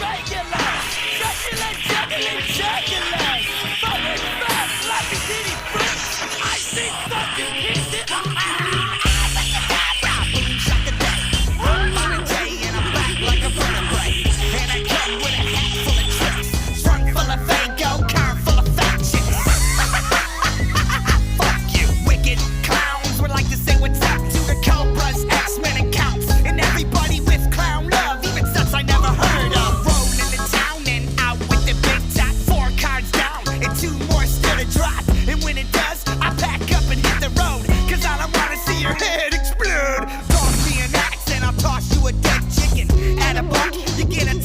regular. Succulent, juggling, jugular. Falling fast like a titty fruit. I see fucking kids in the Boom shot the day. I'm on a day and I'm back like a vertebrae. And I come with a hat full of tricks. Trunk full of Fago, car full of fat chicks. Fuck you, wicked clowns. Would like to say what's up to the Cobras, X-Men and Counts. And everybody with clown love, even such I never heard of. Rolling into town and out with the big top. 4 cards down and 2 more still to drop. And when it does, I pack up and hit the road. Cause all I wanna see your head explode. Toss me an axe and I'll toss you a dead chicken. At a buck, you get a